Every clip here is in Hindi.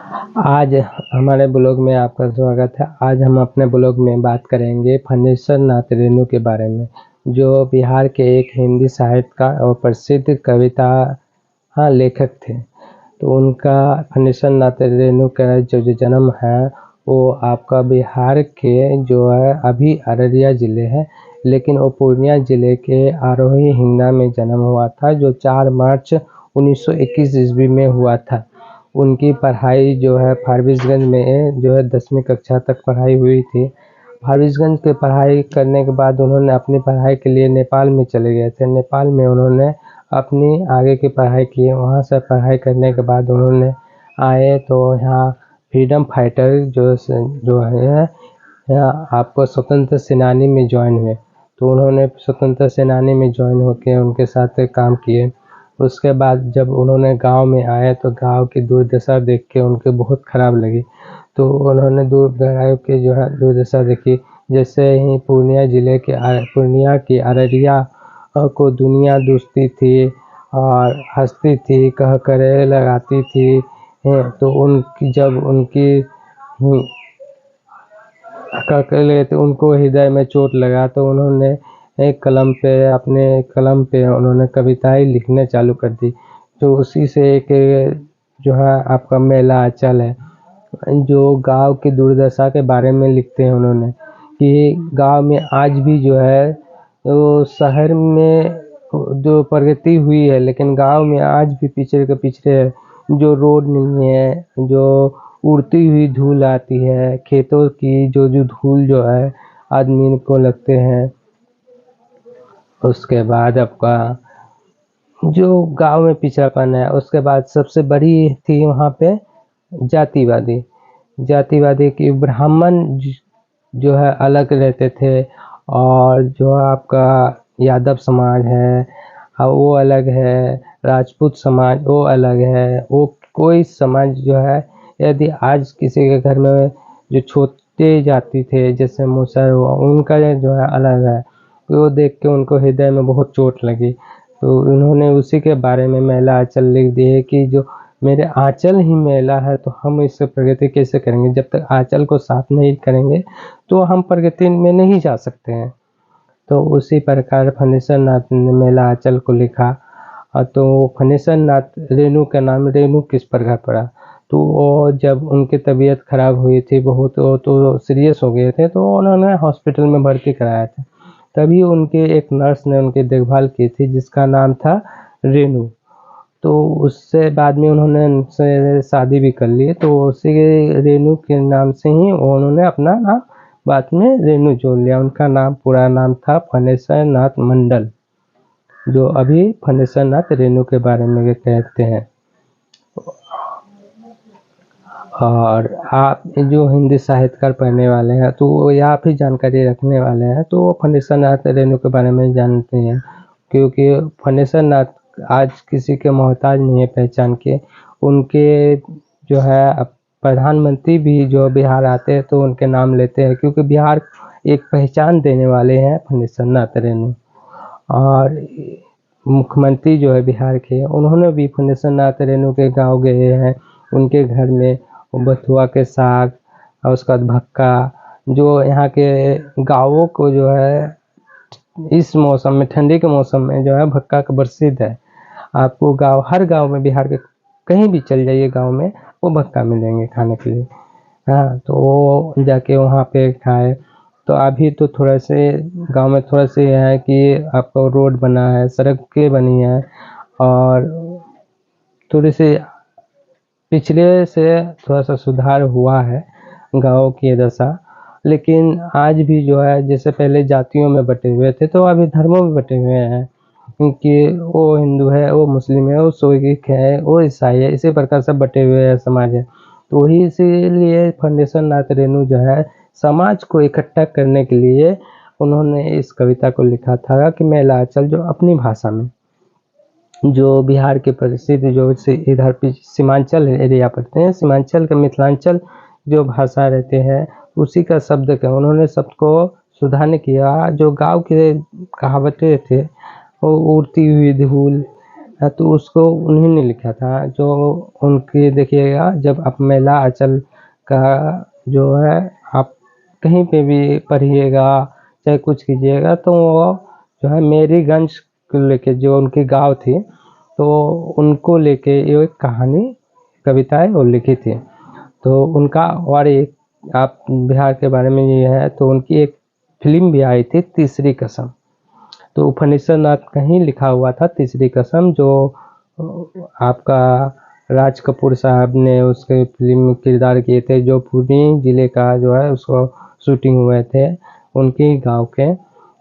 आज हमारे ब्लॉग में आपका स्वागत है। आज हम अपने ब्लॉग में बात करेंगे फणीश्वर नाथ रेणु के बारे में, जो बिहार के एक हिंदी साहित्यकार और प्रसिद्ध कविता लेखक थे। तो उनका फणीश्वर नाथ रेणु का जो जन्म है वो आपका बिहार के जो है अभी अररिया ज़िले है, लेकिन वो पूर्णिया ज़िले के आरोही हिंगना में जन्म हुआ था, जो 4 मार्च 1921 ईस्वी में हुआ था। उनकी पढ़ाई जो है फारबिसगंज में जो है 10वीं कक्षा तक पढ़ाई हुई थी। फारबिसगंज की पढ़ाई करने के बाद उन्होंने अपनी पढ़ाई के लिए नेपाल में चले गए थे। नेपाल में उन्होंने अपनी आगे की पढ़ाई की। वहाँ से पढ़ाई करने के बाद उन्होंने आए तो यहाँ फ्रीडम फाइटर जो है यहाँ आपको स्वतंत्र सेनानी में ज्वाइन हुए। तो उन्होंने स्वतंत्र सेनानी में ज्वाइन होकर उनके साथ काम किए। उसके बाद जब उन्होंने गांव में आए तो गांव की दुर्दशा देख के उनके बहुत ख़राब लगी। तो उन्होंने गाँव की जो है दुर्दशा देखी। जैसे ही पूर्णिया की अररिया को दुनिया दूसती थी और हंसती थी, कह करे लगाती थी। तो उनकी उनको हृदय में चोट लगा तो उन्होंने अपने कलम पे उन्होंने कविताएं लिखने चालू कर दी। तो उसी से एक जो है आपका मेला आंचल है, जो गांव की दुर्दशा के बारे में लिखते हैं उन्होंने, कि गांव में आज भी जो है तो शहर में जो प्रगति हुई है, लेकिन गांव में आज भी पिछड़े के पिछड़े है। जो रोड नहीं है, जो उड़ती हुई धूल आती है, खेतों की जो धूल जो है आदमी को लगते हैं। उसके बाद आपका जो गांव में पिछड़ापन है, उसके बाद सबसे बड़ी थी वहाँ पे जातिवादी की ब्राह्मण जो है अलग रहते थे, और जो आपका यादव समाज है वो अलग है, राजपूत समाज वो अलग है। वो कोई समाज जो है, यदि आज किसी के घर में जो छोटे जाति थे जैसे मुसर हुआ, उनका जो है अलग है, वो देख के उनको हृदय में बहुत चोट लगी। तो उन्होंने उसी के बारे में मेला आंचल लिख दिए कि जो मेरे आंचल ही मेला है, तो हम इससे प्रगति कैसे करेंगे। जब तक आंचल को साफ नहीं करेंगे तो हम प्रगति में नहीं जा सकते हैं। तो उसी प्रकार फणीश्वर नाथ ने मेला आंचल को लिखा। तो फणीश्वर नाथ रेणु का नाम रेणु किस प्रकार पड़ा, तो वो जब उनकी तबीयत खराब हुई थी बहुत, वो तो सीरियस हो गए थे, तो उन्होंने हॉस्पिटल में भर्ती कराया था। तभी उनके एक नर्स ने उनकी देखभाल की थी जिसका नाम था रेणु। तो उससे बाद में उन्होंने उनसे शादी भी कर ली। तो उसी रेणु के नाम से ही उन्होंने अपना नाम बाद में रेणु जोड़ लिया। उनका नाम पूरा नाम था फणीश्वर नाथ मंडल, जो अभी फणीश्वर नाथ रेणु के बारे में कहते हैं। और आप जो हिंदी साहित्यकार पढ़ने वाले हैं तो वो या फिर जानकारी रखने वाले हैं तो वो फणीश्वर नाथ रेणु के बारे में जानते हैं, क्योंकि फणीश्वर नाथ आज किसी के मोहताज नहीं है पहचान के। उनके जो है प्रधानमंत्री भी जो बिहार आते हैं तो उनके नाम लेते हैं, क्योंकि बिहार एक पहचान देने वाले हैं फणीश्वर नाथ रेणु। और मुख्यमंत्री जो है बिहार के, उन्होंने भी फणीश्वर नाथ रेणु के गाँव गए हैं। उनके घर में बथुआ के साग और उसके बाद भक्का, जो यहाँ के गाँवों को जो है इस मौसम में, ठंडी के मौसम में जो है भक्का का प्रसिद्ध है। आपको हर गांव में, बिहार के कहीं भी चल जाइए गांव में, वो भक्का मिलेंगे खाने के लिए। तो वो जाके वहाँ पे खाए। तो अभी तो थोड़ा से गांव में थोड़ा से है कि आपका रोड बना है, सड़कें बनी है, और थोड़ी सी पिछले से थोड़ा सा सुधार हुआ है गाँव की दशा। लेकिन आज भी जो है, जैसे पहले जातियों में बटे हुए थे तो अभी धर्मों में बटे हुए हैं, क्योंकि वो हिंदू है, वो मुस्लिम है, वो सिख है, वो ईसाई है, इसी प्रकार से बटे हुए समाज है। तो वही इसीलिए फणीश्वर नाथ रेणु जो है समाज को इकट्ठा करने के लिए उन्होंने इस कविता को लिखा था कि मेला आंचल, जो अपनी भाषा में, जो बिहार के प्रसिद्ध जो इधर सीमांचल एरिया पड़ते हैं, सीमांचल के मिथिलांचल जो भाषा रहते हैं उसी का शब्द का उन्होंने शब्द को सुधारने किया। जो गांव के कहावतें थे, वो उड़ती हुई धूल, तो उसको उन्हीं ने लिखा था। जो उनकी देखिएगा, जब आप मेला आंचल का जो है आप कहीं पे भी पढ़िएगा चाहे कुछ कीजिएगा, तो वो जो है मेरीगंज को लेके, जो उनकी गाँव थी, तो उनको लेके ये एक कहानी, कविताएँ वो लिखी थी। तो उनका और एक आप बिहार के बारे में ये है, तो उनकी एक फ़िल्म भी आई थी, तीसरी कसम। तो फणीश्वर नाथ का ही लिखा हुआ था तीसरी कसम, जो आपका राज कपूर साहब ने उसके फ़िल्म में किरदार किए थे, जो पुणे ज़िले का जो है उसको शूटिंग हुए थे, उनके ही गाँव के।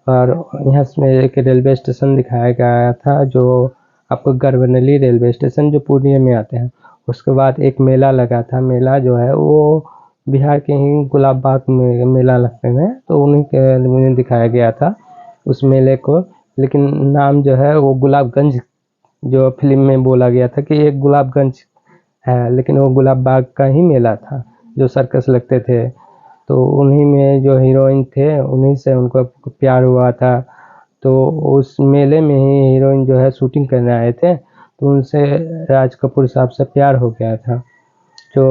और यहाँ से एक रेलवे स्टेशन दिखाया गया था, जो आपको गर्वनली रेलवे स्टेशन, जो पूर्णिया में आते हैं। उसके बाद एक मेला लगा था, मेला जो है वो बिहार के ही गुलाब बाग में मेला लगते हैं, तो उन्हीं के में दिखाया गया था उस मेले को। लेकिन नाम जो है वो गुलाबगंज, जो फ़िल्म में बोला गया था कि एक गुलाबगंज है, लेकिन वो गुलाब बाग का ही मेला था, जो सर्कस लगते थे। तो उन्हीं में जो हीरोइन थे, उन्हीं से उनको प्यार हुआ था। तो उस मेले में ही हीरोइन जो है शूटिंग करने आए थे, तो उनसे राज कपूर साहब से प्यार हो गया था। जो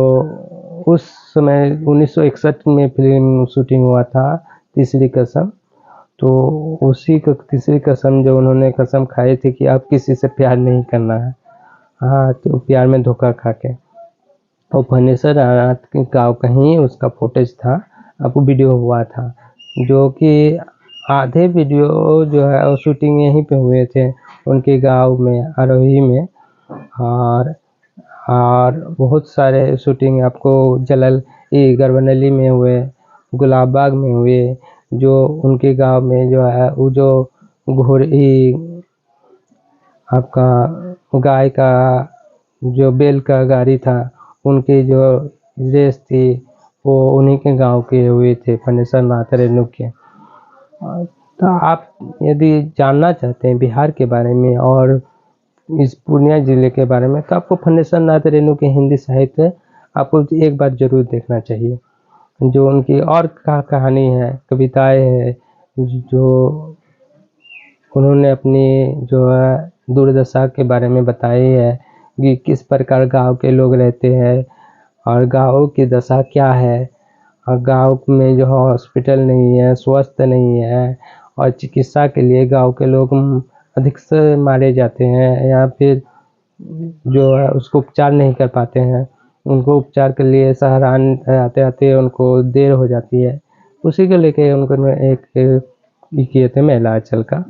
उस समय 1961 में फ़िल्म शूटिंग हुआ था तीसरी कसम। तो उसी को तीसरी कसम, जो उन्होंने कसम खाई थी कि अब किसी से प्यार नहीं करना है। हाँ, तो प्यार में धोखा खा के। और फणीश्वर नाथ के गाँव का ही उसका फुटेज था, आपको वीडियो हुआ था, जो कि आधे वीडियो जो है वो शूटिंग यहीं पे हुए थे, उनके गाँव में, अरोही में। और बहुत सारे शूटिंग आपको गर्वनली में हुए, गुलाब बाग में हुए, जो उनके गाँव में जो है वो जो घोड़ी, आपका गाय का जो बैल का गाड़ी था, उनकी जो रेस थी, वो उन्हीं के गाँव के हुए थे, फणीश्वर नाथ रेणु के। तो आप यदि जानना चाहते हैं बिहार के बारे में और इस पूर्णिया ज़िले के बारे में, तो आपको फणीश्वर नाथ रेणु के हिंदी साहित्य आपको एक बार ज़रूर देखना चाहिए। जो उनकी और कहानी है, कविताएँ हैं, जो उन्होंने अपनी जो है दुर्दशा के बारे में बताई है कि किस प्रकार गाँव के लोग रहते हैं और गाँव की दशा क्या है। और गाँव में जो हॉस्पिटल नहीं है, स्वास्थ्य नहीं है, और चिकित्सा के लिए गाँव के लोग अधिक से मारे जाते हैं, या फिर जो है उसको उपचार नहीं कर पाते हैं। उनको उपचार के लिए शहर आते-आते उनको देर हो जाती है। उसी को लेके उनको एक ये किए थे मेला आंचल का।